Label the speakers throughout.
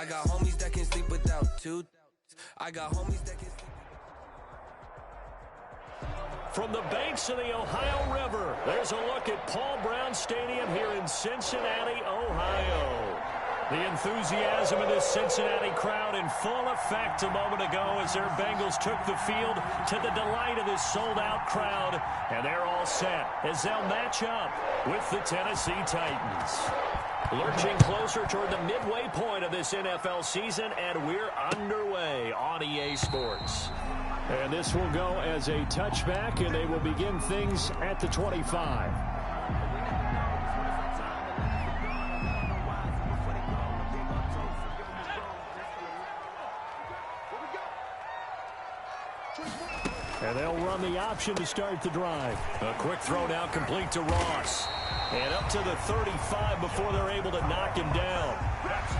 Speaker 1: I got homies that can sleep without two. I got homies that can sleep.
Speaker 2: From the banks of the Ohio River, there's a look at Paul Brown Stadium here in Cincinnati, Ohio. The enthusiasm of this Cincinnati crowd in full effect a moment ago as their Bengals took the field to the delight of this sold-out crowd. And they're all set as they'll match up with the Tennessee Titans. Lurching closer toward the midway point of this NFL season, and we're underway on EA Sports.
Speaker 3: And this will go as a touchback, and they will begin things at the 25. And they'll run the option to start the drive.
Speaker 2: A quick throw now complete to Ross. And up to the 35 before they're able to knock him down.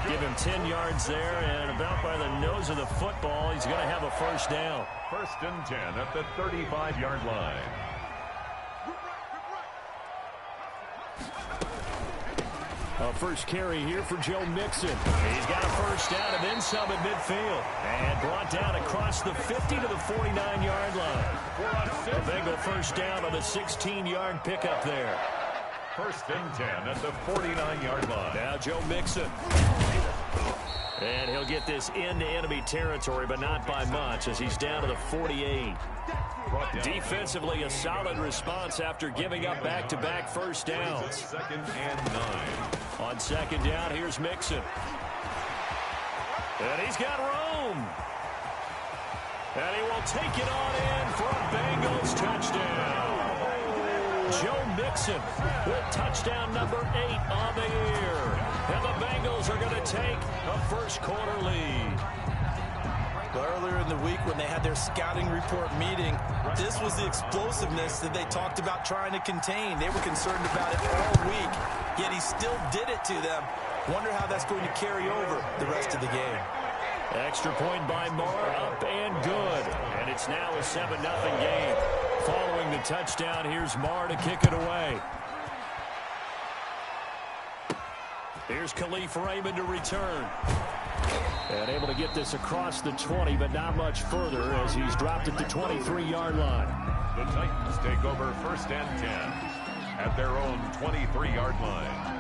Speaker 2: Give him 10 yards there, and about by the nose of the football, he's going to have a first down.
Speaker 4: 1st and 10 at the 35-yard line.
Speaker 3: A first carry here for Joe Mixon.
Speaker 2: He's got a first down and then some at midfield. And brought down across the 50 to the 49-yard line. A Bengal first down on the 16-yard pickup there.
Speaker 4: 1st and 10 at the 49-yard line.
Speaker 2: Now Joe Mixon. And he'll get this into enemy territory, but not by much as he's down to the 48. Defensively, a solid response after giving up back-to-back first downs.
Speaker 4: 2nd and 9.
Speaker 2: On 2nd down, here's Mixon. And he's got room. And he will take it on in for a Bengals touchdown. Joe Mixon with touchdown number 8 on the year. And the Bengals are going to take a first-quarter lead.
Speaker 5: Earlier in the week when they had their scouting report meeting, this was the explosiveness that they talked about trying to contain. They were concerned about it all week, yet he still did it to them. Wonder how that's going to carry over the rest of the game.
Speaker 2: Extra point by Moore, up and good. And it's now a 7-0 game. Following the touchdown, here's Moore to kick it away. Here's Khalif Raymond to return. And able to get this across the 20, but not much further as he's dropped at the 23-yard line.
Speaker 4: The Titans take over 1st and 10 at their own 23-yard line.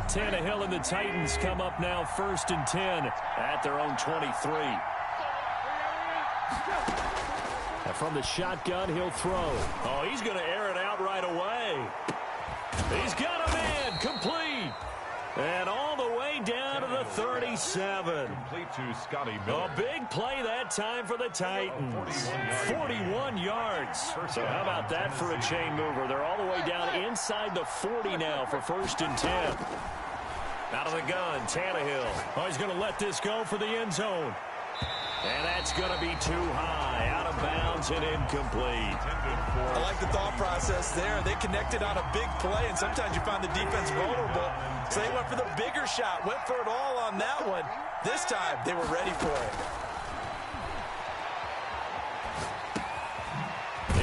Speaker 2: Tannehill and the Titans come up now 1st and 10 at their own 23.
Speaker 3: And from the shotgun, he'll throw.
Speaker 2: Oh, he's going to air it out right away. He's got a man complete. And all the way down to the 37.
Speaker 4: Complete to Scotty Miller.
Speaker 2: A big play that time for the Titans. 41 yards. So how about that for a chain mover? They're all the way down inside the 40 now for 1st and 10. Out of the gun, Tannehill. Oh, he's going to let this go for the end zone. And that's going to be too high, out of bounds and incomplete.
Speaker 5: I like the thought process there. They connected on a big play, and sometimes you find the defense vulnerable. So they went for the bigger shot, went for it all on that one. This time, they were ready for
Speaker 2: it.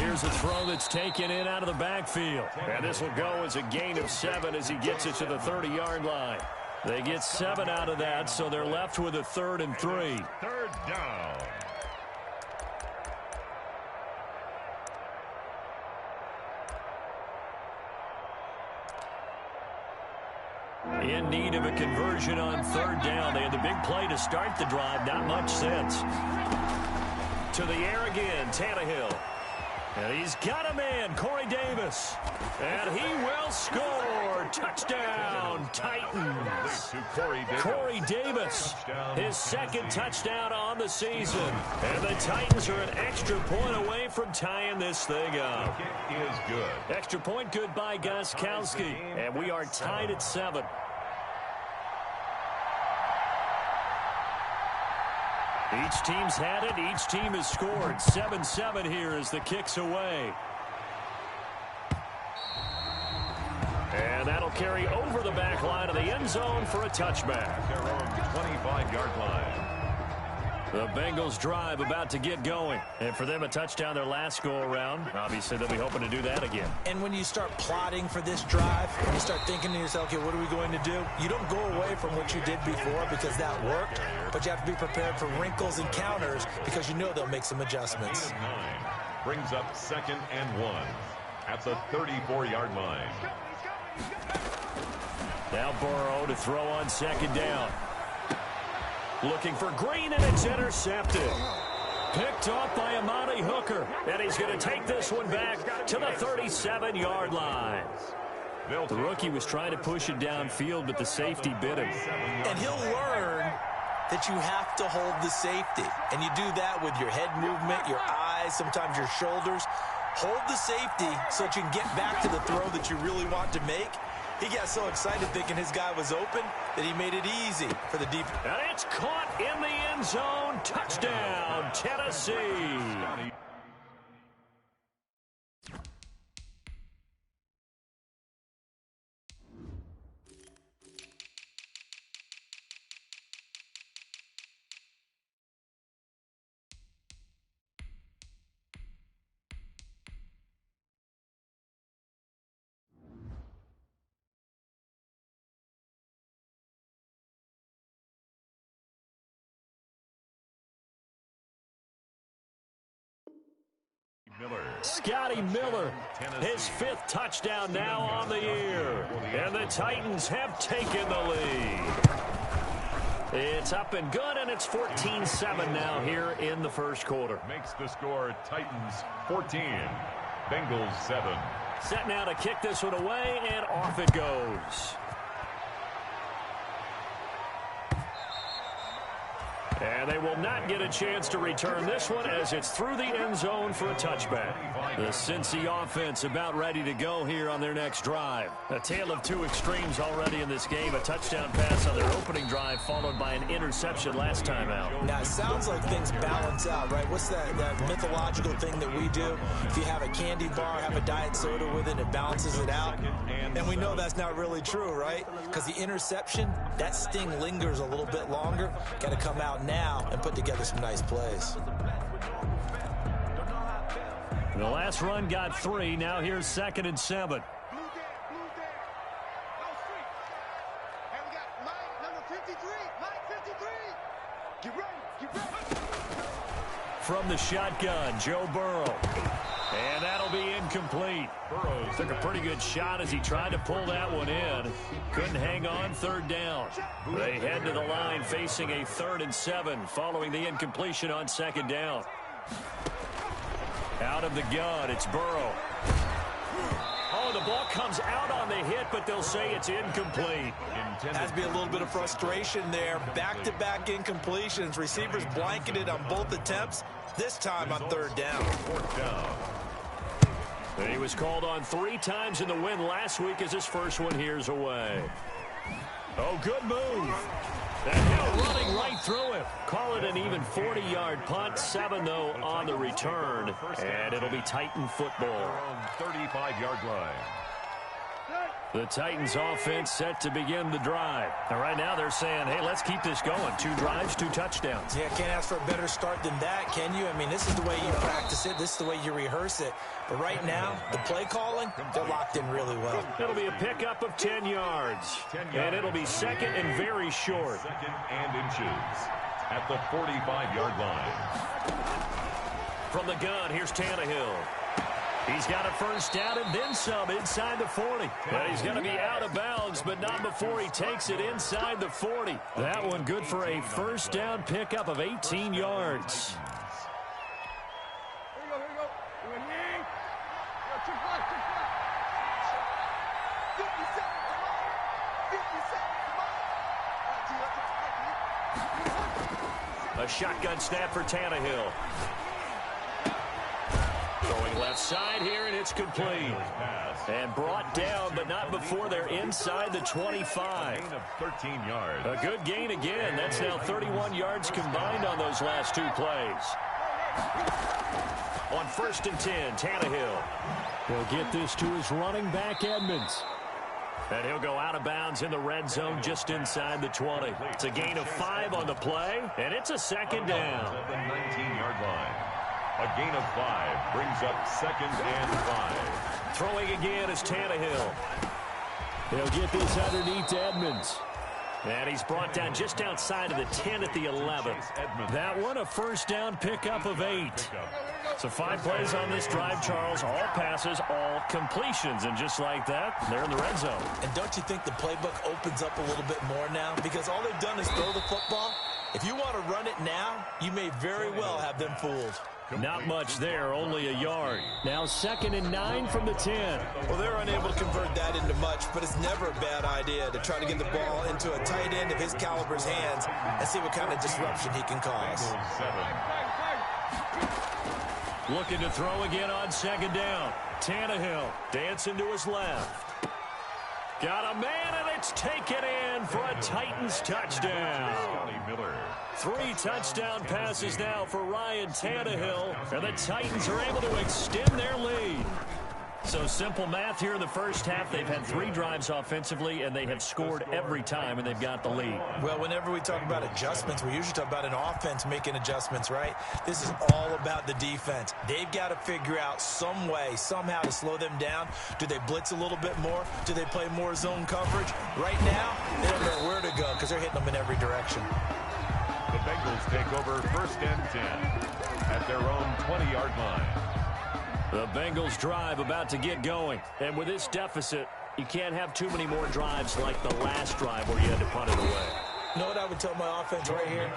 Speaker 2: Here's a throw that's taken in out of the backfield. And this will go as a gain of 7 as he gets it to the 30-yard line. They get 7 out of that, so they're left with a 3rd and 3.
Speaker 4: 3rd down.
Speaker 2: In need of a conversion on 3rd down. They had the big play to start the drive. Not much sense. To the air again, Tannehill. And he's got a man, Corey Davis. And he will score. Touchdown, Titans. Corey Davis, his 2nd touchdown on the season. And the Titans are an extra point away from tying this thing up.
Speaker 4: Kick is good.
Speaker 2: Extra point good by Gostkowski. And we are tied at 7. Each team's had it. Each team has scored. 7-7 here as the kick's away. And that'll carry over the back line of the end zone for a touchback.
Speaker 4: Their own 25-yard line.
Speaker 2: The Bengals drive about to get going. And for them, a touchdown their last go-around. Obviously, they'll be hoping to do that again.
Speaker 5: And when you start plotting for this drive, when you start thinking to yourself, okay, what are we going to do? You don't go away from what you did before because that worked, but you have to be prepared for wrinkles and counters because you know they'll make some adjustments.
Speaker 4: Brings up 2nd and 1 at the 34-yard line.
Speaker 2: Now Burrow to throw on 2nd down. Looking for Green, and it's intercepted. Picked off by Amani Hooker. And he's going to take this one back to the 37-yard line. The rookie was trying to push it downfield, but the safety bit him.
Speaker 5: And he'll learn that you have to hold the safety. And you do that with your head movement, your eyes, sometimes your shoulders. Hold the safety so that you can get back to the throw that you really want to make. He got so excited thinking his guy was open that he made it easy for the deep.
Speaker 2: And it's caught in the end zone. Touchdown, Tennessee. Scotty Miller, his 5th touchdown now on the year. And the Titans have taken the lead. It's up and good, and it's 14-7 now here in the first quarter.
Speaker 4: Makes the score Titans 14, Bengals 7.
Speaker 2: Set now to kick this one away, and off it goes. And they will not get a chance to return this one as it's through the end zone for a touchback. The Cincy offense about ready to go here on their next drive. A tale of two extremes already in this game. A touchdown pass on their opening drive followed by an interception last time out.
Speaker 5: Now, it sounds like things balance out, right? What's that mythological thing that we do? If you have a candy bar, have a diet soda with it, it balances it out. And we know that's not really true, right? Because the interception, that sting lingers a little bit longer. Got to come out now and put together some nice plays.
Speaker 2: The last run got 3. Now here's 2nd and 7. From the shotgun, Joe Burrow. And that'll be incomplete. Burrow took a pretty good shot as he tried to pull that one in. Couldn't hang on, 3rd down. They head to the line facing a 3rd and 7 following the incompletion on 2nd down. Out of the gun, it's Burrow. Oh, the ball comes out on the hit, but they'll say it's incomplete.
Speaker 5: Has to be a little bit of frustration there. Back-to-back incompletions. Receivers blanketed on both attempts, this time on 3rd down.
Speaker 4: 4th down.
Speaker 2: He was called on 3 times in the win last week as his first one here's away. Oh, good move. That hit running right through him. Call it an even 40-yard punt. 7, though, on the return. And it'll be Titan football.
Speaker 4: 35-yard line.
Speaker 2: The Titans offense set to begin the drive. And right now they're saying, hey, let's keep this going. 2 drives, 2 touchdowns.
Speaker 5: Yeah, can't ask for a better start than that, can you? I mean, this is the way you practice it. This is the way you rehearse it. But right now, the play calling, they're locked in really well.
Speaker 2: It'll be a pickup of 10 yards. And it'll be 2nd and very short.
Speaker 4: 2nd and inches at the 45-yard line.
Speaker 2: From the gun, here's Tannehill. He's got a 1st down and then some inside the 40. And he's going to be out of bounds, but not before he takes it inside the 40. That one good for a 1st down pickup of 18 yards. A shotgun snap for Tannehill. Going left side here, and it's complete. And brought down, but not before they're inside the 25.
Speaker 4: Gain of 13 yards.
Speaker 2: A good gain again. That's now 31 yards combined on those last 2 plays. On 1st and 10, Tannehill. He'll get this to his running back, Edmonds. And he'll go out of bounds in the red zone just inside the 20. It's a gain of 5 on the play, and it's a second down.
Speaker 4: At the 19-yard line. A gain of 5 brings up 2nd and 5.
Speaker 2: Throwing again is Tannehill.
Speaker 3: They'll get this underneath to Edmonds.
Speaker 2: And he's brought down just outside of the 10 at the 11. That one a first down pickup of 8. So 5 plays on this drive, Charles. All passes, all completions. And just like that, they're in the red zone.
Speaker 5: And don't you think the playbook opens up a little bit more now? Because all they've done is throw the football. If you want to run it now, you may very well have them fooled.
Speaker 2: Not much there, only a yard.
Speaker 3: Now 2nd and 9 from the 10.
Speaker 5: Well, they're unable to convert that into much, but it's never a bad idea to try to get the ball into a tight end of his caliber's hands and see what kind of disruption he can cause.
Speaker 2: Looking to throw again on 2nd down. Tannehill dancing to his left. Got a man, and it's taken in for a Titans touchdown. 3 touchdown passes now for Ryan Tannehill, and the Titans are able to extend their lead. So simple math here in the first half. They've had 3 drives offensively, and they have scored every time, and they've got the lead.
Speaker 5: Well, whenever we talk about adjustments, we usually talk about an offense making adjustments, right? This is all about the defense. They've got to figure out some way, somehow to slow them down. Do they blitz a little bit more? Do they play more zone coverage? Right now, they don't know where to go because they're hitting them in every direction.
Speaker 4: The Bengals take over 1st and 10 at their own 20-yard line.
Speaker 2: The Bengals drive about to get going. And with this deficit, you can't have too many more drives like the last drive where you had to punt it away.
Speaker 5: You know what I would tell my offense right here?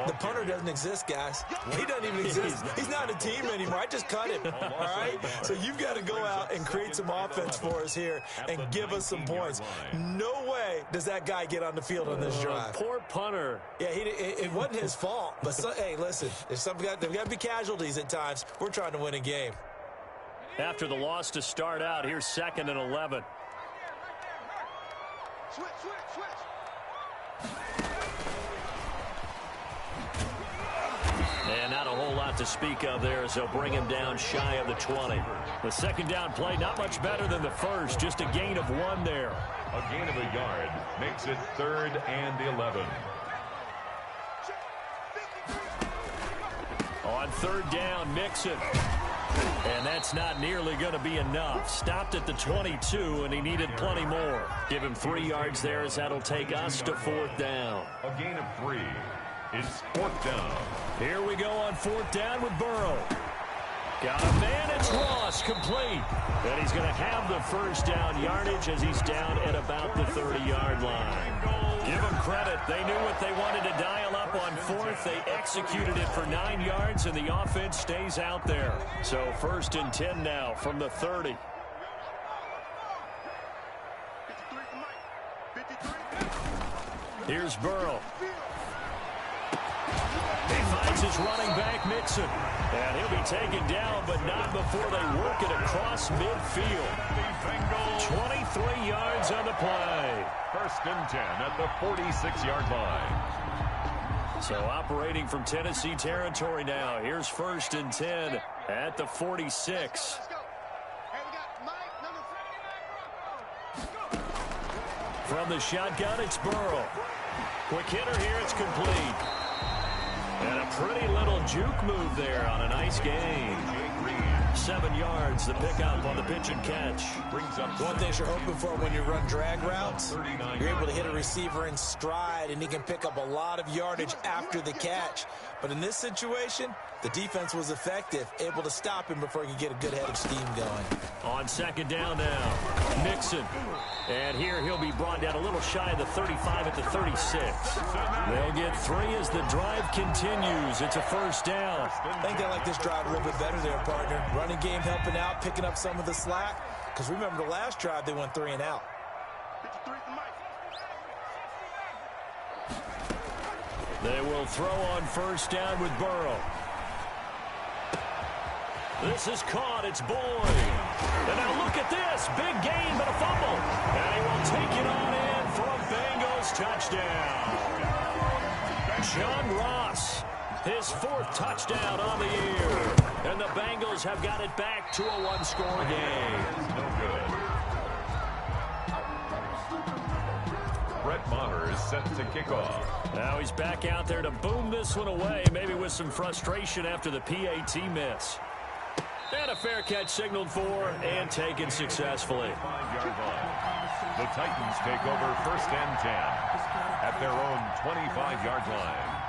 Speaker 5: The punter doesn't exist, guys. He doesn't even exist. He's not a team anymore. I just cut him, all right? So you've got to go out and create some offense for us here and give us some points. No way does that guy get on the field on this drive.
Speaker 2: Poor punter.
Speaker 5: Yeah, it wasn't his fault. But, hey, listen, there's got to be casualties at times. We're trying to win a game.
Speaker 2: After the loss to start out, here's 2nd and 11.
Speaker 6: Switch.
Speaker 2: And not a whole lot to speak of there as they'll bring him down shy of the 20. The 2nd down play, not much better than the first, just a gain of 1 there.
Speaker 4: A gain of a yard makes it 3rd and 11.
Speaker 2: On 3rd down, Mixon. And that's not nearly going to be enough. Stopped at the 22, and he needed plenty more. Give him 3 yards there as that'll take us to 4th down.
Speaker 4: A gain of 3. It's 4th down.
Speaker 2: Here we go on 4th down with Burrow. Got a man, it's Ross, complete. And he's going to have the first down yardage as he's down at about the 30-yard line. Give them credit. They knew what they wanted to dial up on 4th. They executed it for 9 yards, and the offense stays out there. So 1st and 10 now from the 30. Here's Burrow. He finds his running back, Mixon. And he'll be taken down, but not before they work it across midfield. 23 yards on the play.
Speaker 4: 1st and 10 at the 46-yard line.
Speaker 2: So operating from Tennessee territory now. Here's 1st and 10 at the 46. From the shotgun, it's Burrow. Quick hitter here, it's complete. And a pretty little juke move there on a nice gain. 7 yards, the pickup on the pitch and catch.
Speaker 5: One thing you're hoping for when you run drag routes, you're able to hit a receiver in stride, and he can pick up a lot of yardage after the catch. But in this situation, the defense was effective, able to stop him before he could get a good head of steam going.
Speaker 2: On 2nd down now, Mixon. And here he'll be brought down a little shy of the 35 at the 36. They'll get 3 as the drive continues. It's a first down.
Speaker 5: I think they like this drive a little bit better there, partner. Running game helping out, picking up some of the slack. Because remember the last drive, they went 3 and out.
Speaker 2: They will throw on first down with Burrow. This is caught. It's Boyd. And now look at this. Big gain, but a fumble. And he will take it on in for a Bengals touchdown. John Ross, his 4th touchdown on the year. And the Bengals have got it back to a 1-score game.
Speaker 4: No good. set to kick off.
Speaker 2: Now he's back out there to boom this one away, maybe with some frustration after the PAT miss. And a fair catch signaled for and taken successfully.
Speaker 4: 5-yard line. The Titans take over 1st and 10 at their own 25-yard line.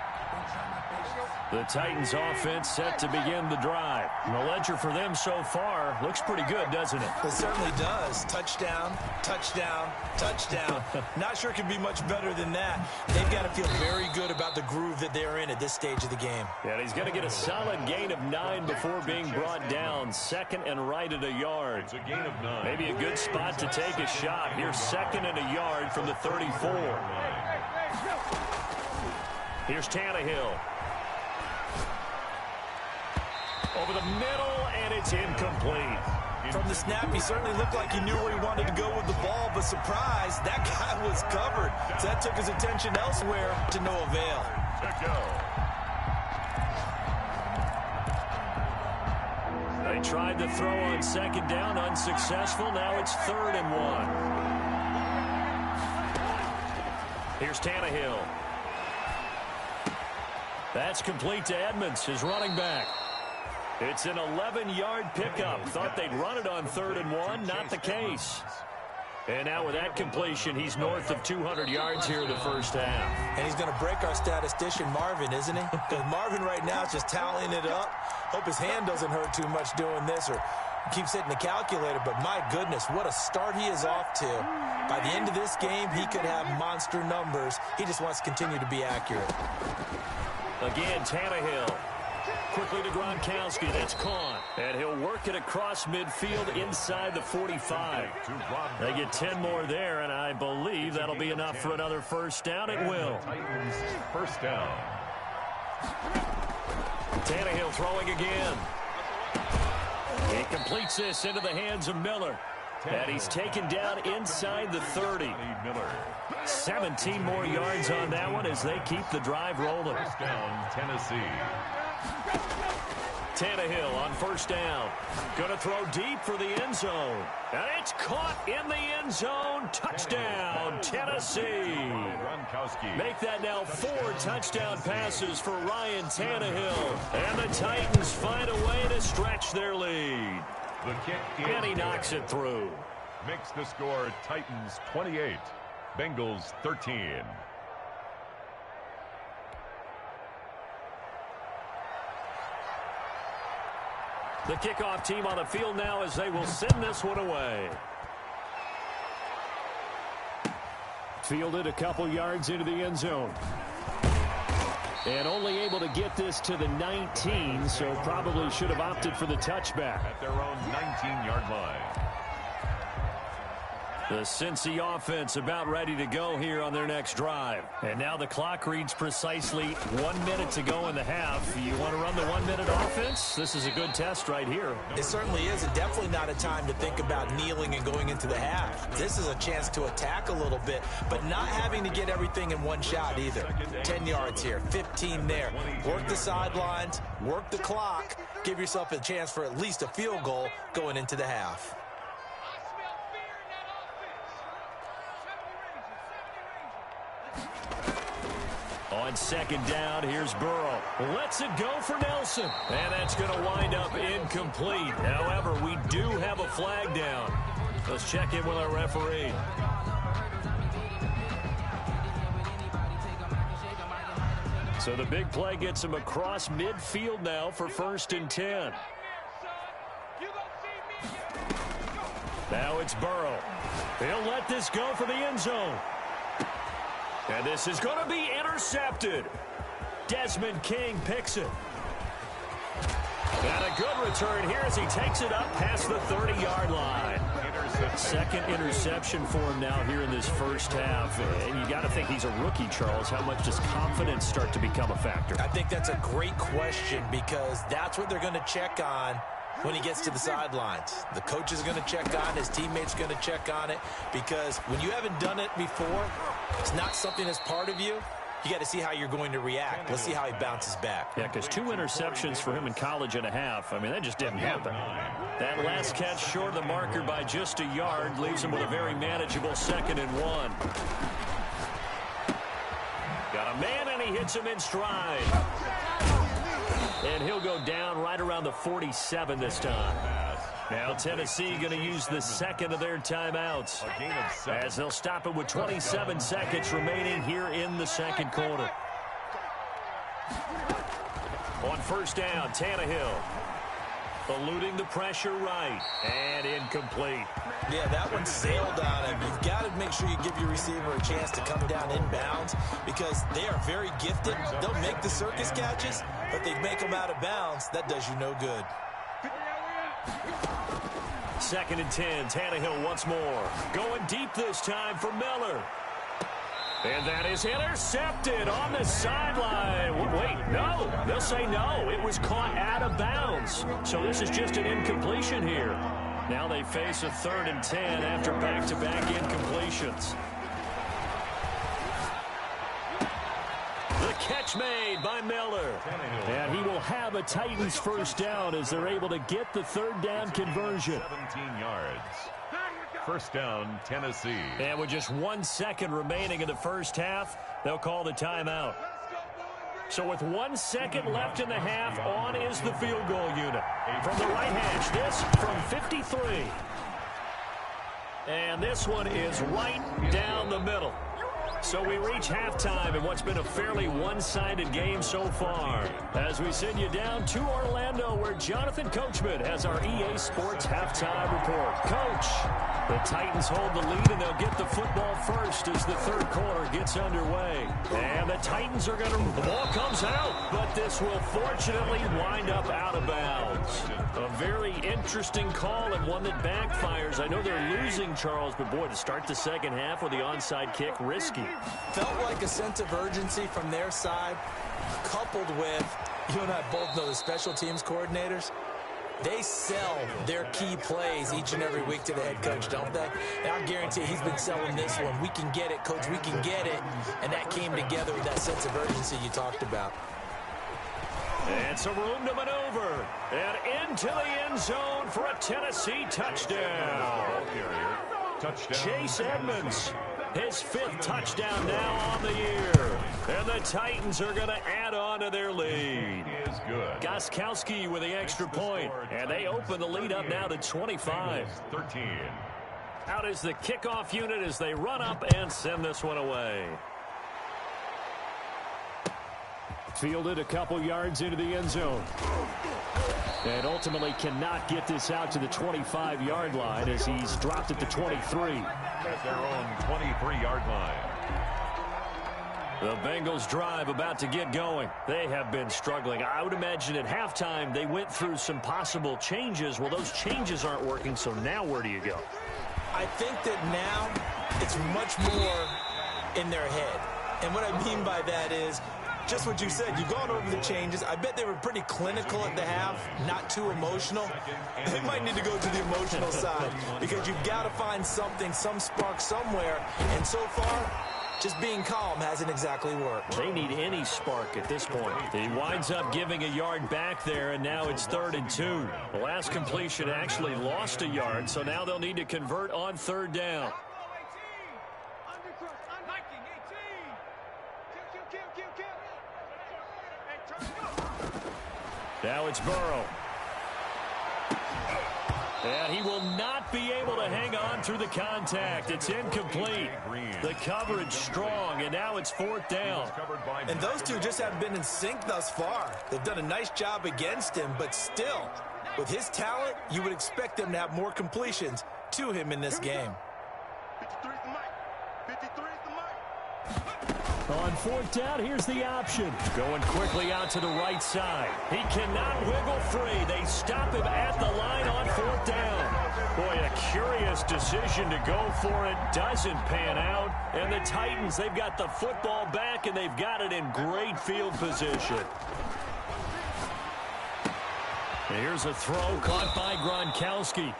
Speaker 2: The Titans offense set to begin the drive. And the ledger for them so far looks pretty good, doesn't it?
Speaker 5: It certainly does. Touchdown, touchdown, touchdown. Not sure it could be much better than that. They've got to feel very good about the groove that they're in at this stage of the game.
Speaker 2: And he's going to get a solid gain of 9 before being brought down. 2nd and right at a yard.
Speaker 4: It's a gain of 9.
Speaker 2: Maybe a good spot to take a shot. Here's 2nd and a yard from the 34. Here's Tannehill. Over the middle, and it's incomplete.
Speaker 5: From the snap, he certainly looked like he knew where he wanted to go with the ball, but surprise, that guy was covered. So that took his attention elsewhere to no avail.
Speaker 2: They tried to throw on 2nd down, unsuccessful. Now it's 3rd and 1. Here's Tannehill. That's complete to Edmonds, his running back. It's an 11-yard pickup. Thought they'd run it on 3rd and 1. Not the case. And now with that completion, he's north of 200 yards here in the first half.
Speaker 5: And he's going to break our statistician, Marvin, isn't he? Because Marvin right now is just tallying it up. Hope his hand doesn't hurt too much doing this or keeps hitting the calculator. But my goodness, what a start he is off to. By the end of this game, he could have monster numbers. He just wants to continue to be accurate.
Speaker 2: Again, Tannehill. Quickly to Gronkowski. That's caught. And he'll work it across midfield inside the 45. They get 10 more there, and I believe that'll be enough for another first down. It will.
Speaker 4: Titans first down.
Speaker 2: Tannehill throwing again. He completes this into the hands of Miller. And he's taken down inside the 30. 17 more yards on that one as they keep the drive rolling.
Speaker 4: First down, Tennessee.
Speaker 2: Tannehill on first down. Going to throw deep for the end zone. And it's caught in the end zone. Touchdown, Tennessee. Make that now 4 touchdown passes for Ryan Tannehill. And the Titans find a way to stretch their lead.
Speaker 4: The kick
Speaker 2: and he knocks it through.
Speaker 4: Makes the score Titans 28, Bengals 13.
Speaker 2: The kickoff team on the field now as they will send this one away.
Speaker 3: Fielded a couple yards into the end zone. And only able to get this to the 19, so probably should have opted for the touchback.
Speaker 4: At their own 19-yard line.
Speaker 2: The Cincy offense about ready to go here on their next drive. And now the clock reads precisely 1 minute to go in the half. You want to run the 1 minute offense? This is a good test right here.
Speaker 5: It certainly is, and definitely not a time to think about kneeling and going into the half. This is a chance to attack a little bit, but not having to get everything in one shot either. 10 yards here, 15 there. Work the sidelines, work the clock, give yourself a chance for at least a field goal going into the half.
Speaker 2: On second down, here's Burrow. Lets it go for Nelson. And that's going to wind up incomplete. However, we do have a flag down. Let's check in with our referee. So the big play gets him across midfield now for 1st and 10. Now it's Burrow. He'll let this go for the end zone. And this is going to be intercepted. Desmond King picks it. And a good return here as he takes it up past the 30-yard line. Second interception for him now here in this first half. And you got to think he's a rookie, Charles. How much does confidence start to become a factor?
Speaker 5: I think that's a great question because that's what they're going to check on when he gets to the sidelines. The coach is going to check on it. His teammates going to check on it because when you haven't done it before, it's not something that's part of you. You got to see how you're going to react. Let's see how he bounces back.
Speaker 2: Yeah, because 2 interceptions for him in college and a half. I mean, that just didn't happen. That last catch short of the marker by just a yard leaves him with a very manageable 2nd and 1. Got a man, and he hits him in stride. And he'll go down right around the 47 this time. Now Tennessee going to use the second of their timeouts as they'll stop it with 27 seconds remaining here in the second quarter. On first down, Tannehill. Eluding the pressure right. And incomplete.
Speaker 5: Yeah, that one sailed on him. You've got to make sure you give your receiver a chance to come down inbounds because they are very gifted. They'll make the circus catches, but they make them out of bounds. That does you no good.
Speaker 2: Second and 10, Tannehill once more. Going deep this time for Miller. And that is intercepted on the sideline. Wait, no. They'll say no. It was caught out of bounds. So this is just an incompletion here. Now they face a 3rd and 10 after back-to-back incompletions. The catch made by Miller. And he will have a Titans first down as they're able to get the 3rd down conversion.
Speaker 4: 17 yards. First down, Tennessee.
Speaker 2: And with just 1 second remaining in the first half, they'll call the timeout. So with 1 second left in the half, on is the field goal unit. From the right hash, this from 53. And this one is right down the middle. So we reach halftime in what's been a fairly one-sided game so far. As we send you down to Orlando, where Jonathan Coachman has our EA Sports halftime report. Coach, the Titans hold the lead, and they'll get the football first as the third quarter gets underway. And the Titans are going to... The ball comes out, but this will fortunately wind up out of bounds. A very interesting call and one that backfires. I know they're losing, Charles, but boy, to start the second half with the onside kick, risky.
Speaker 5: Felt like a sense of urgency from their side, coupled with, you and I both know the special teams coordinators. They sell their key plays each and every week to the head coach, don't they? And I guarantee he's been selling this one. We can get it, coach, we can get it. And that came together with that sense of urgency you talked about.
Speaker 2: And some room to maneuver. And into the end zone for a Tennessee touchdown. Chase Edmonds. His 5th touchdown now on the year. And the Titans are going to add on to their lead. Gostkowski with the extra point. And they open the lead up now to 25.
Speaker 4: 13.
Speaker 2: Out is the kickoff unit as they run up and send this one away.
Speaker 3: Fielded a couple yards into the end zone. And ultimately cannot get this out to the 25-yard line as he's dropped at the 23.
Speaker 4: At their own 23-yard line.
Speaker 2: The Bengals drive about to get going. They have been struggling. I would imagine at halftime they went through some possible changes. Well, those changes aren't working, so now where do you go?
Speaker 5: I think that now it's much more in their head. And what I mean by that is just what you said. You've gone over the changes. I bet they were pretty clinical at the half, not too emotional. They might need to go to the emotional side because you've got to find something, some spark somewhere. And so far, just being calm hasn't exactly worked.
Speaker 2: They need any spark at this point. He winds up giving a yard back there, and now it's 3rd and 2. The last completion actually lost a yard, so now they'll need to convert on 3rd down. Now it's Burrow. And he will not be able to hang on through the contact. It's incomplete. The coverage strong, and now it's 4th down.
Speaker 5: And those two just haven't been in sync thus far. They've done a nice job against him, but still, with his talent, you would expect them to have more completions to him in this game.
Speaker 3: On 4th down, here's the option.
Speaker 2: Going quickly out to the right side. He cannot wiggle free. They stop him at the line on 4th down. Boy, a curious decision to go for it. Doesn't pan out. And the Titans, they've got the football back, and they've got it in great field position. And here's a throw caught by Gronkowski.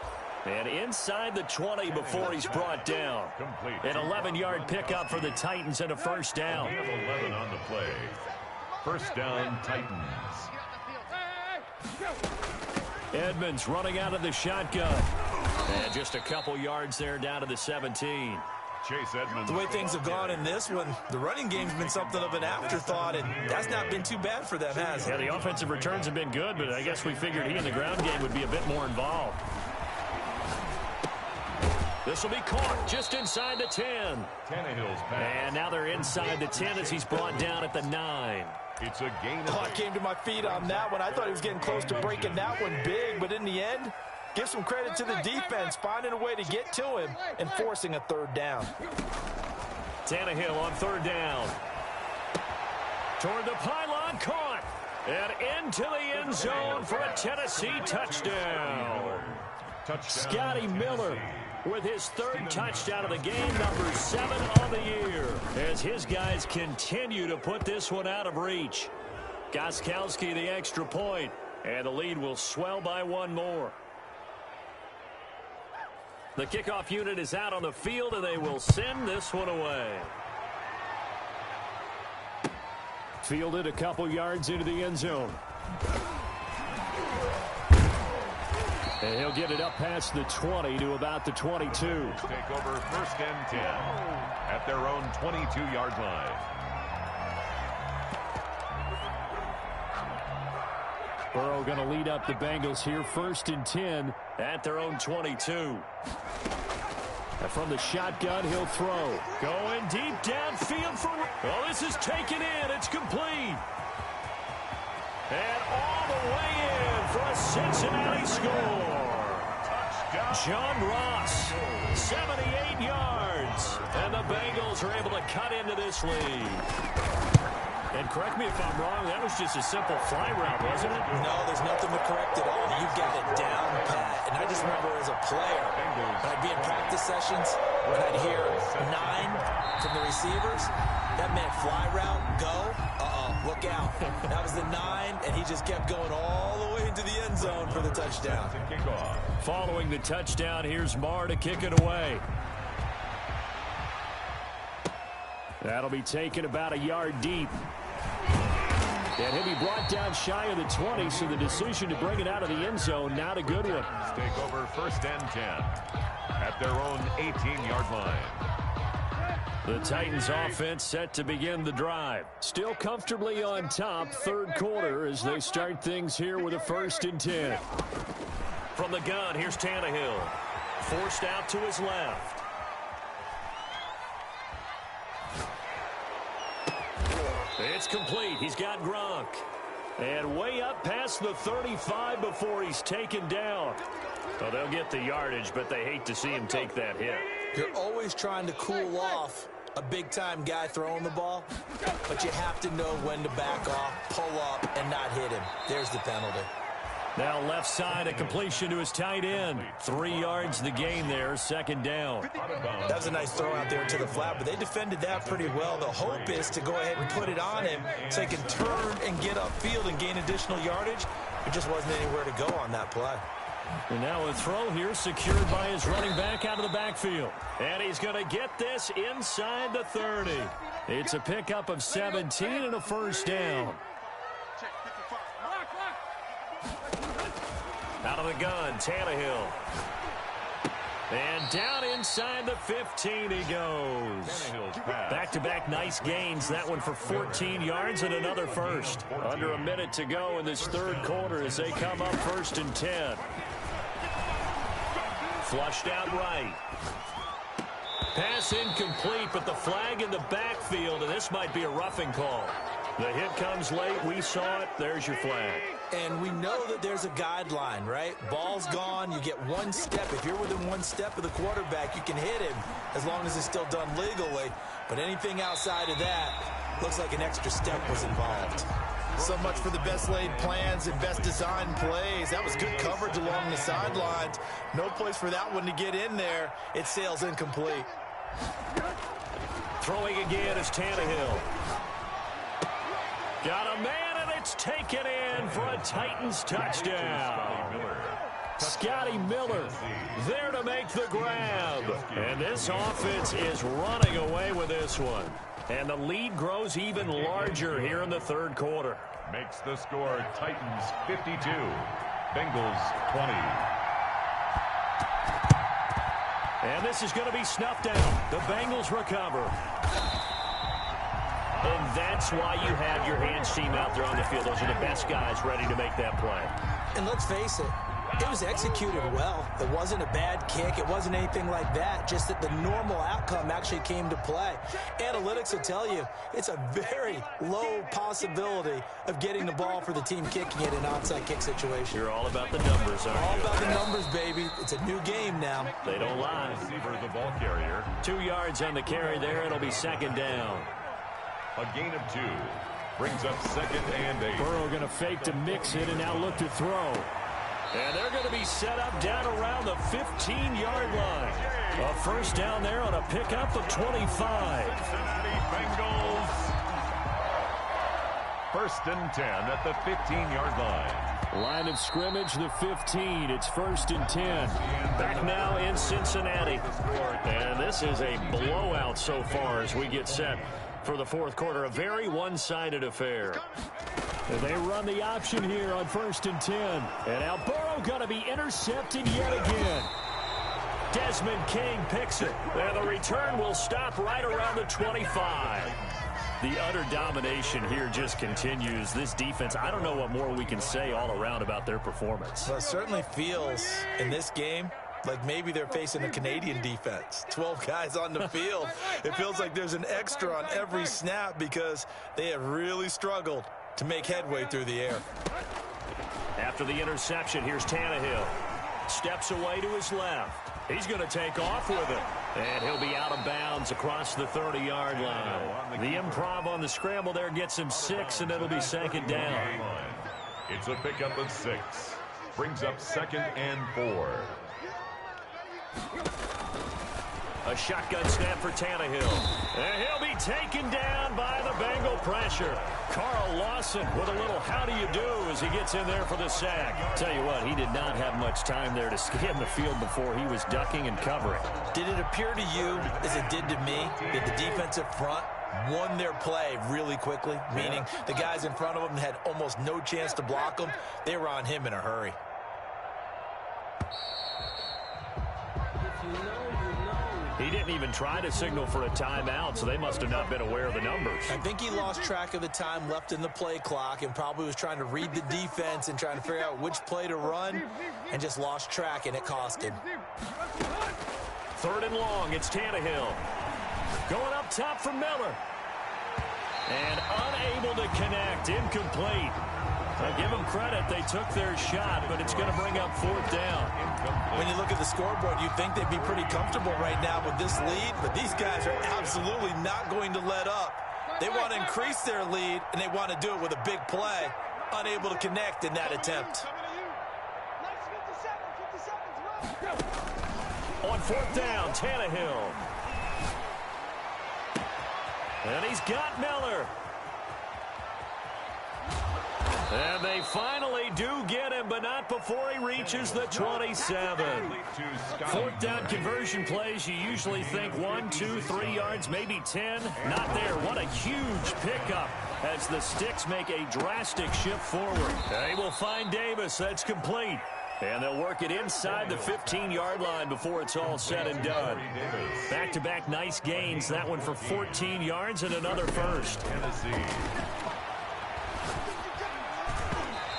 Speaker 2: And inside the 20 before he's brought down. An 11-yard pickup for the Titans and a first down.
Speaker 4: 11 on the play. First down, Titans.
Speaker 2: Edmonds running out of the shotgun. And just a couple yards there down to the 17.
Speaker 4: Chase Edmonds.
Speaker 5: The way things have gone in this one, the running game's been something of an afterthought, and that's not been too bad for them, has it?
Speaker 2: Yeah, the offensive returns have been good, but I guess we figured he in the ground game would be a bit more involved. This will be caught just inside the 10.
Speaker 4: Tannehill's pass.
Speaker 2: And now they're inside the 10 as he's brought down at the 9.
Speaker 4: It's a gain of
Speaker 5: I came to my feet on that one. I thought he was getting close to breaking that one big, but in the end, give some credit to the defense, finding a way to get to him and forcing a third down.
Speaker 2: Tannehill on third down. Toward the pylon, caught. And into the end zone for a Tennessee touchdown. Scotty Miller with his third touchdown of the game, number 7 on the year, as his guys continue to put this one out of reach. Gostkowski the extra point, and the lead will swell by one more. The kickoff unit is out on the field, and they will send this one away.
Speaker 3: Fielded a couple yards into the end zone. And he'll get it up past the 20 to about the 22.
Speaker 4: Take over first and 10 at their own 22-yard line.
Speaker 3: Burrow going to lead up the Bengals here, first and 10
Speaker 2: at their own 22.
Speaker 3: And from the shotgun, he'll throw.
Speaker 2: Going deep downfield for... Oh, this is taken in. It's complete. And all the way in for a Cincinnati score. John Ross, 78 yards. And the Bengals are able to cut into this lead. And correct me if I'm wrong, that was just a simple fly route, wasn't it?
Speaker 5: No, there's nothing to correct at all. You got it down, Pat. And I just remember as a player, when I'd be in practice sessions, when I'd hear 9 from the receivers, that meant fly route, go, look out. That was the 9, and he just kept going all the way into the end zone for the touchdown.
Speaker 2: Following the touchdown, here's Marr to kick it away.
Speaker 3: That'll be taken about a yard deep. And he'll be brought down shy of the 20, so the decision to bring it out of the end zone, not a good one.
Speaker 4: Take over first and 10 at their own 18-yard line.
Speaker 2: The Titans offense set to begin the drive.
Speaker 3: Still comfortably on top, third quarter, as they start things here with a first and 10.
Speaker 2: From the gun, here's Tannehill. Forced out to his left. It's complete. He's got Gronk. And way up past the 35 before he's taken down. Well, they'll get the yardage, but they hate to see him take that hit.
Speaker 5: You're always trying to cool off a big-time guy throwing the ball, but you have to know when to back off, pull up, and not hit him. There's the penalty.
Speaker 2: Now left side, a completion to his tight end. 3 yards the gain there, second down.
Speaker 5: That was a nice throw out there to the flat, but they defended that pretty well. The hope is to go ahead and put it on him so he can turn and get upfield and gain additional yardage. There just wasn't anywhere to go on that play.
Speaker 2: And now a throw here secured by his running back out of the backfield. And he's going to get this inside the 30. It's a pickup of 17 and a first down. Out of the gun, Tannehill. And down inside the 15 he goes. Back-to-back nice gains. That one for 14 yards and another first. Under a minute to go in this third quarter as they come up first and 10. Flushed out right. Pass incomplete, but the flag in the backfield, and this might be a roughing call. The hit comes late. We saw it. There's your flag.
Speaker 5: And we know that there's a guideline, right? Ball's gone. You get one step. If you're within one step of the quarterback, you can hit him as long as it's still done legally. But anything outside of that looks like an extra step was involved. So much for the best laid plans and best designed plays. That was good coverage along the sidelines. No place for that one to get in there. It sails incomplete.
Speaker 2: Throwing again is Tannehill. Got a man, and it's taken in for a Titans touchdown. Scotty Miller there to make the grab. And this offense is running away with this one. And the lead grows even larger here in the third quarter.
Speaker 4: Makes the score Titans 52, Bengals 20.
Speaker 2: And this is going to be snuffed out. The Bengals recover. And that's why you have your hands team out there on the field. Those are the best guys ready to make that play.
Speaker 5: And let's face it, it was executed well. It wasn't a bad kick. It wasn't anything like that. Just that the normal outcome actually came to play. Analytics will tell you it's a very low possibility of getting the ball for the team kicking it in an onside kick situation.
Speaker 2: You're all about the numbers, aren't you?
Speaker 5: All about the numbers, baby. It's a new game now.
Speaker 2: They don't lie.
Speaker 4: Receiver, the ball carrier.
Speaker 2: 2 yards on the carry there. It'll be second down.
Speaker 4: A gain of 2. Brings up second and 8.
Speaker 3: Burrow going to fake to mix it and now look to throw.
Speaker 2: And they're going to be set up down around the 15-yard line. A first down there on a pickup of 25.
Speaker 4: Cincinnati Bengals. First and 10 at the 15-yard line.
Speaker 3: Line of scrimmage, the 15. It's first and 10.
Speaker 2: Back now in Cincinnati. And this is a blowout so far as we get set for the fourth quarter. A very one-sided affair.
Speaker 3: And they run the option here on first and 10. And now Burrow going to be intercepted yet again.
Speaker 2: Desmond King picks it. And the return will stop right around the 25. The utter domination here just continues. This defense, I don't know what more we can say all around about their performance.
Speaker 5: Well, it certainly feels in this game like maybe they're facing a Canadian defense. 12 guys on the field. It feels like there's an extra on every snap because they have really struggled to make headway through the air.
Speaker 2: After the interception, here's Tannehill. Steps away to his left. He's going to take off with it. And he'll be out of bounds across the 30-yard line. The improv on the scramble there gets him 6, and it'll be second down.
Speaker 4: It's a pickup of 6. Brings up second and 4.
Speaker 2: A shotgun snap for Tannehill. And he'll be taken down by the Bengal pressure. Carl Lawson with a little how do you do as he gets in there for the sack. Tell you what, he did not have much time there to scan the field before he was ducking and covering.
Speaker 5: Did it appear to you, as it did to me, that the defensive front won their play really quickly? Meaning the guys in front of them had almost no chance to block them. They were on him in a hurry.
Speaker 2: He didn't even try to signal for a timeout, so they must have not been aware of the numbers.
Speaker 5: I think he lost track of the time left in the play clock and probably was trying to read the defense and trying to figure out which play to run and just lost track, and it cost him.
Speaker 2: Third and long, it's Tannehill. Going up top for Miller. And unable to connect, incomplete. I give them credit, they took their shot, but it's going to bring up fourth down.
Speaker 5: When you look at the scoreboard, you'd think they'd be pretty comfortable right now with this lead, but these guys are absolutely not going to let up. They want to increase their lead, and they want to do it with a big play. Unable to connect in that attempt.
Speaker 2: On fourth down, Tannehill. And he's got Miller. And they finally do get him, but not before he reaches the 27. Fourth down conversion plays, you usually think 1, 2, 3 yards, maybe 10. Not there. What a huge pickup as the Sticks make a drastic shift forward. They will find Davis. That's complete. And they'll work it inside the 15-yard line before it's all said and done. Back-to-back nice gains. That one for 14 yards and another first.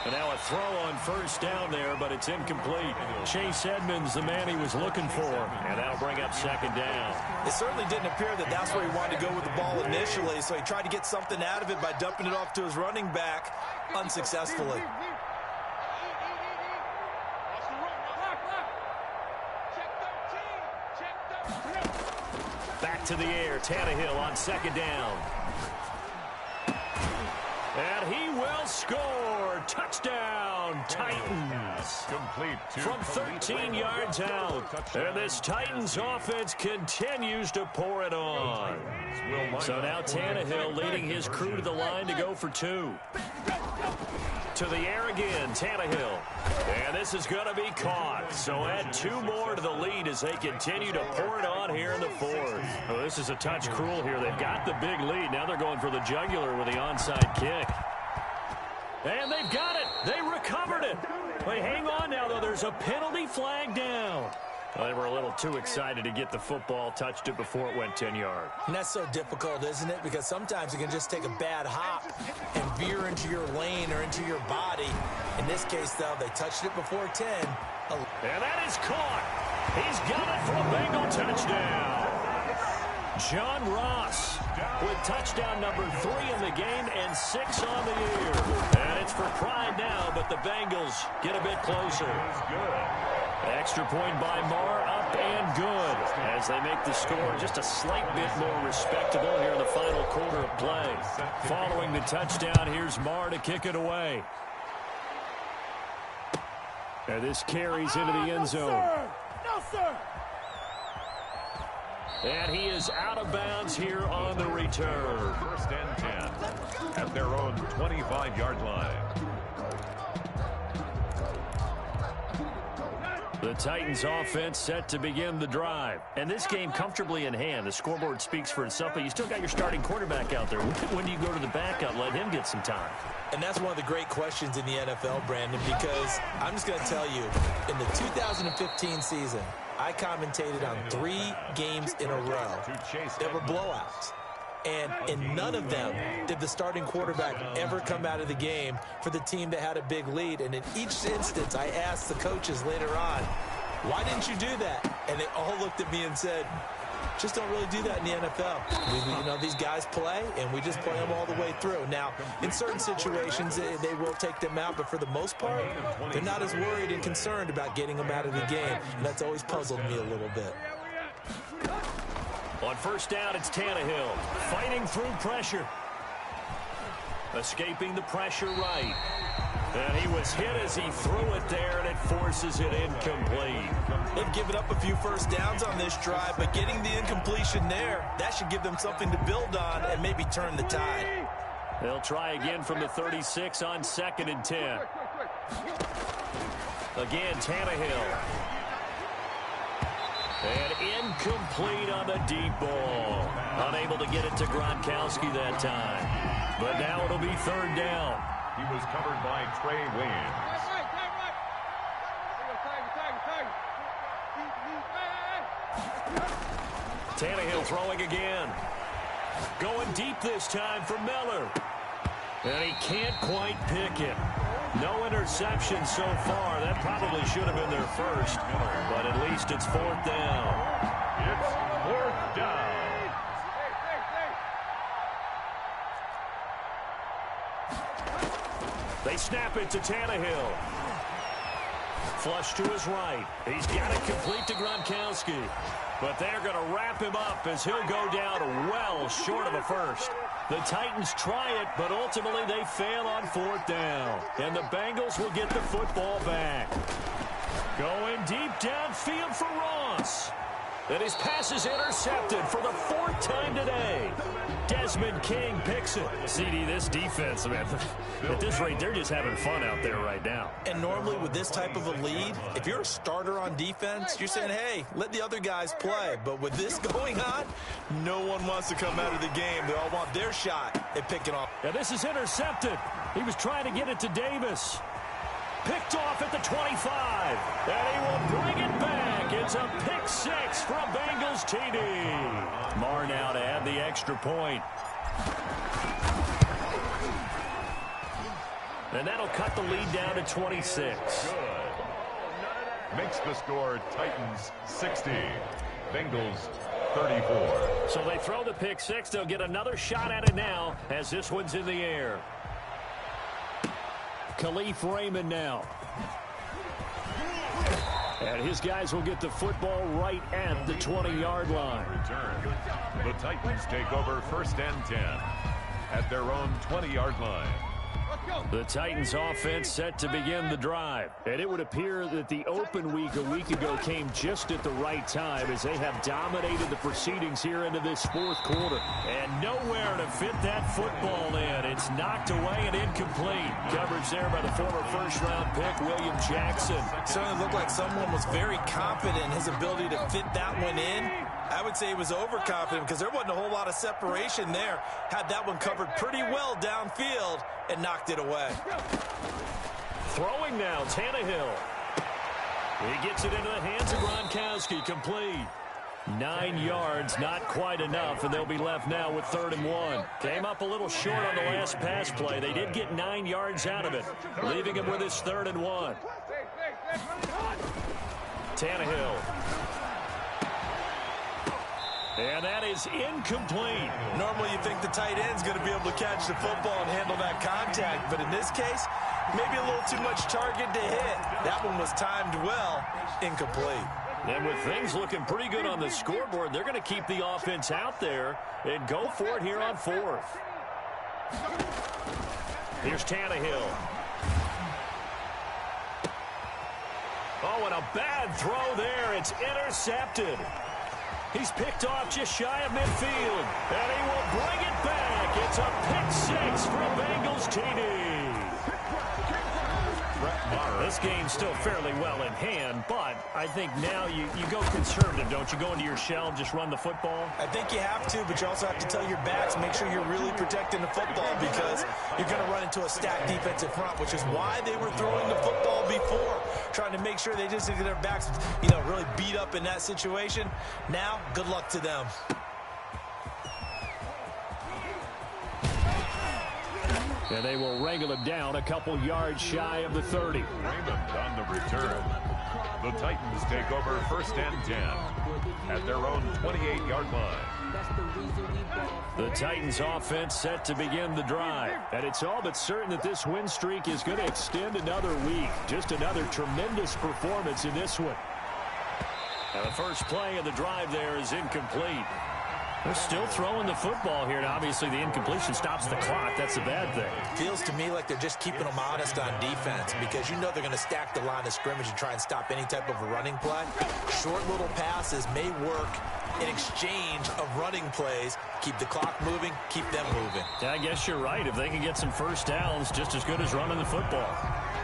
Speaker 2: And now a throw on first down there, but it's incomplete. Chase Edmonds, the man he was looking for. And that'll bring up second down.
Speaker 5: It certainly didn't appear that that's where he wanted to go with the ball initially, so he tried to get something out of it by dumping it off to his running back unsuccessfully.
Speaker 2: Back to the air, Tannehill on second down. And he will score. Touchdown, Titans.
Speaker 4: Complete
Speaker 2: from 13 yards out. And this Titans offense continues to pour it on. So now Tannehill leading his crew to the line to go for 2. To the air again, Tannehill. And this is going to be caught. So add 2 more to the lead as they continue to pour it on here in the fourth. Oh, this is a touch cruel here. They've got the big lead. Now they're going for the jugular with the onside kick. And they've got it. They recovered it. Wait, hang on now, though. There's a penalty flag down. Well, they were a little too excited to get the football, touched it before it went 10 yards.
Speaker 5: And that's so difficult, isn't it? Because sometimes you can just take a bad hop and veer into your lane or into your body. In this case, though, they touched it before 10.
Speaker 2: And that is caught. He's got it for a Bengal touchdown. John Ross with touchdown number 3 in the game and 6 on the year. And it's for pride now, but the Bengals get a bit closer. Extra point by Marr, up and good, as they make the score just a slight bit more respectable here in the final quarter of play. Following the touchdown, here's Marr to kick it away. And this carries into the end zone.
Speaker 6: No, sir.
Speaker 2: And he is out of bounds here on the return.
Speaker 4: First and 10 at their own 25-yard line.
Speaker 2: The Titans offense set to begin the drive. And this game comfortably in hand. The scoreboard speaks for itself, but you still got your starting quarterback out there. When do you go to the backup, let him get some time?
Speaker 5: And that's one of the great questions in the NFL, Brandon, because I'm just going to tell you, in the 2015 season, I commentated on 3 games in a row that were blowouts. And in none of them did the starting quarterback ever come out of the game for the team that had a big lead. And in each instance, I asked the coaches later on, why didn't you do that? And they all looked at me and said, just don't really do that in the NFL. These guys play, and we just play them all the way through. Now, in certain situations, they will take them out, but for the most part, they're not as worried and concerned about getting them out of the game. And that's always puzzled me a little bit.
Speaker 2: On first down, it's Tannehill fighting through pressure. Escaping the pressure right. And he was hit as he threw it there, and it forces it incomplete.
Speaker 5: They've given up a few first downs on this drive, but getting the incompletion there, that should give them something to build on and maybe turn the tide.
Speaker 2: They'll try again from the 36 on 2nd and 10. Again, Tannehill. And incomplete on the deep ball. Unable to get it to Gronkowski that time. But now it'll be 3rd down.
Speaker 4: He was covered by Trey Waynes.
Speaker 2: Tannehill throwing again. Going deep this time for Miller. And he can't quite pick it. No interception so far. That probably should have been their first. But at least it's 4th down.
Speaker 4: It's 4th down.
Speaker 2: They snap it to Tannehill. Flush to his right. He's got it complete to Gronkowski. But they're going to wrap him up as he'll go down well short of a first. The Titans try it, but ultimately they fail on 4th down. And the Bengals will get the football back. Going deep downfield for Ross. And his pass is intercepted for the 4th time today. Desmond King picks it. CD, this defense, man, at this rate, they're just having fun out there right now.
Speaker 5: And normally with this type of a lead, if you're a starter on defense, you're saying, hey, let the other guys play. But with this going on, no one wants to come out of the game. They all want their shot at picking off.
Speaker 2: Now this is intercepted. He was trying to get it to Davis. Picked off at the 25. And he will bring it back. It's a pick 6 from Bengals TD. Marr now to add the extra point. And that'll cut the lead down to 26.
Speaker 4: Good. Makes the score Titans 60. Bengals 34.
Speaker 2: So they throw the pick 6. They'll get another shot at it now as this one's in the air. Khalif Raymond now. And his guys will get the football right at the 20-yard line.
Speaker 4: Return. The Titans take over 1st and 10 at their own 20-yard line.
Speaker 2: The Titans offense set to begin the drive. And it would appear that the open week a week ago came just at the right time as they have dominated the proceedings here into this 4th quarter. And nowhere to fit that football in. It's knocked away and incomplete. Coverage there by the former 1st-round pick, William Jackson.
Speaker 5: Certainly looked like someone was very confident in his ability to fit that one in. I would say he was overconfident because there wasn't a whole lot of separation there. Had that one covered pretty well downfield and knocked it away.
Speaker 2: Throwing now, Tannehill. He gets it into the hands of Gronkowski, complete. 9 yards, not quite enough, and they'll be left now with 3rd and 1. Came up a little short on the last pass play. They did get 9 yards out of it, leaving him with his 3rd and 1. Tannehill. And that is incomplete.
Speaker 5: Normally you think the tight end's going to be able to catch the football and handle that contact, but in this case, maybe a little too much target to hit. That one was timed well, incomplete.
Speaker 2: And with things looking pretty good on the scoreboard, they're going to keep the offense out there and go for it here on 4th. Here's Tannehill. Oh, and a bad throw there. It's intercepted. He's picked off just shy of midfield, and he will bring it back. It's a pick 6 for a Bengals TD. This game's still fairly well in hand, but I think now you go conservative, don't you? Go into your shell and just run the football?
Speaker 5: I think you have to, but you also have to tell your backs, make sure you're really protecting the football because you're going to run into a stacked defensive front, which is why they were throwing the football before, trying to make sure they just get their backs, really beat up in that situation. Now, good luck to them.
Speaker 3: And they will wrangle him down a couple yards shy of the 30.
Speaker 4: Raymond on the return. The Titans take over 1st and 10 at their own 28-yard line.
Speaker 2: The Titans offense set to begin the drive. And it's all but certain that this win streak is going to extend another week. Just another tremendous performance in this one. Now the first play of the drive there is incomplete. They're still throwing the football here, and obviously the incompletion stops the clock. That's a bad thing.
Speaker 5: Feels to me like they're just keeping them honest on defense because you know they're going to stack the line of scrimmage and try and stop any type of a running play. Short little passes may work in exchange of running plays. Keep the clock moving, keep them moving.
Speaker 2: Yeah, I guess you're right. If they can get some first downs, just as good as running the football.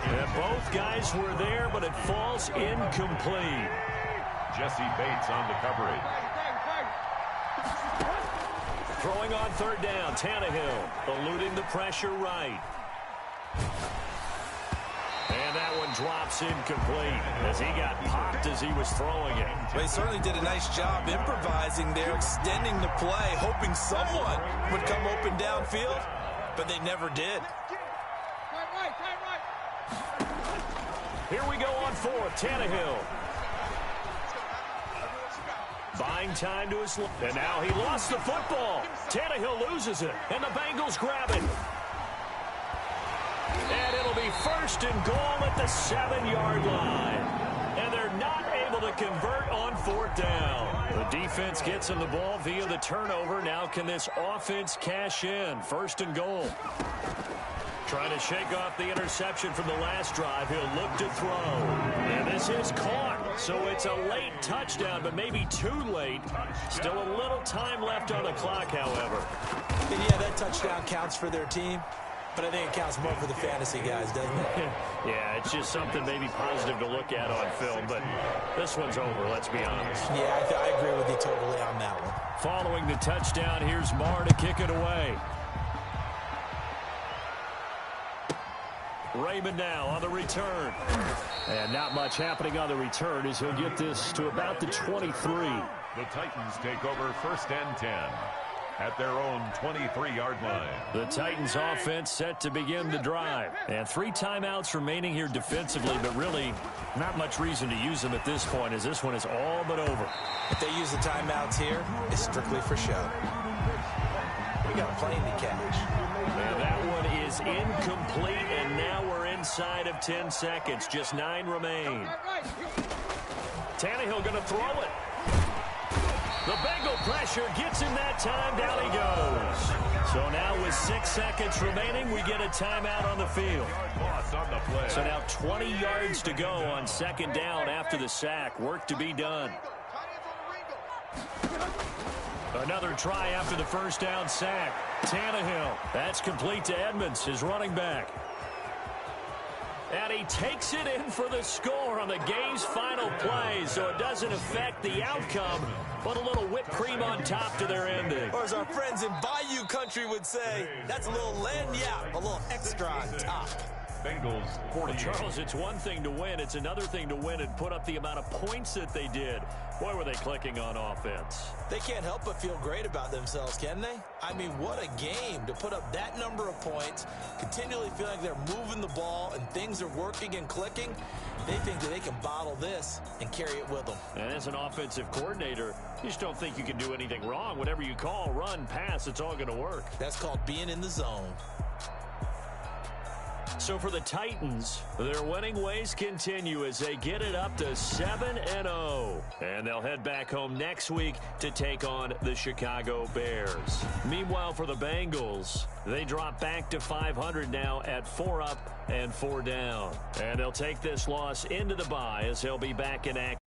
Speaker 2: And both guys were there, but it falls incomplete.
Speaker 4: Jesse Bates on the coverage.
Speaker 2: Throwing on 3rd down, Tannehill eluding the pressure right. And that one drops incomplete as he got popped as he was throwing it.
Speaker 5: Well, he certainly did a nice job improvising there, extending the play, hoping someone would come open downfield, but they never did.
Speaker 2: Here we go on 4th, Tannehill. Buying time to his left. And now he lost the football. Tannehill loses it. And the Bengals grab it. And it'll be 1st and goal at the 7-yard line. And they're not able to convert on 4th down. The defense gets him the ball via the turnover. Now can this offense cash in? 1st and goal. Trying to shake off the interception from the last drive. He'll look to throw. And this is caught. So it's a late touchdown, but maybe too late. Still a little time left on the clock, however.
Speaker 5: And yeah, that touchdown counts for their team, but I think it counts more for the fantasy guys, doesn't it?
Speaker 2: Yeah, it's just something maybe positive to look at on film, but this one's over, let's be honest.
Speaker 5: Yeah, I agree with you totally on that one.
Speaker 2: Following the touchdown, here's Marr to kick it away. Raymond now on the return. And not much happening on the return as he'll get this to about the 23.
Speaker 4: The Titans take over 1st and 10 at their own 23-yard line.
Speaker 2: The Titans offense set to begin the drive. And 3 timeouts remaining here defensively, but really not much reason to use them at this point as this one is all but over.
Speaker 5: If they use the timeouts here, it's strictly for show. We got a plane to catch.
Speaker 2: And that one is incomplete, and now we're inside of 10 seconds. Just 9 remain. Tannehill going to throw it. The Bengal pressure gets him that time. Down he goes. So now with 6 seconds remaining, we get a timeout on the field. So now 20 yards to go on 2nd down after the sack. Work to be done. Another try after the 1st down sack. Tannehill. That's complete to Edmonds, his running back. And he takes it in for the score on the game's final play, so it doesn't affect the outcome, but a little whipped cream on top to their ending.
Speaker 5: Or as our friends in Bayou Country would say, that's a little lagniappe, a little extra on top.
Speaker 4: Bengals 48.
Speaker 2: Well, Charles, it's one thing to win. It's another thing to win and put up the amount of points that they did. Boy, were they clicking on offense.
Speaker 5: They can't help but feel great about themselves, can they? I mean, what a game to put up that number of points, continually feel like they're moving the ball and things are working and clicking. They think that they can bottle this and carry it with them.
Speaker 2: And as an offensive coordinator, you just don't think you can do anything wrong. Whatever you call, run, pass, it's all going to work.
Speaker 5: That's called being in the zone.
Speaker 2: So for the Titans, their winning ways continue as they get it up to 7-0. And they'll head back home next week to take on the Chicago Bears. Meanwhile, for the Bengals, they drop back to 500 now at 4 up and 4 down. And they'll take this loss into the bye as they'll be back in action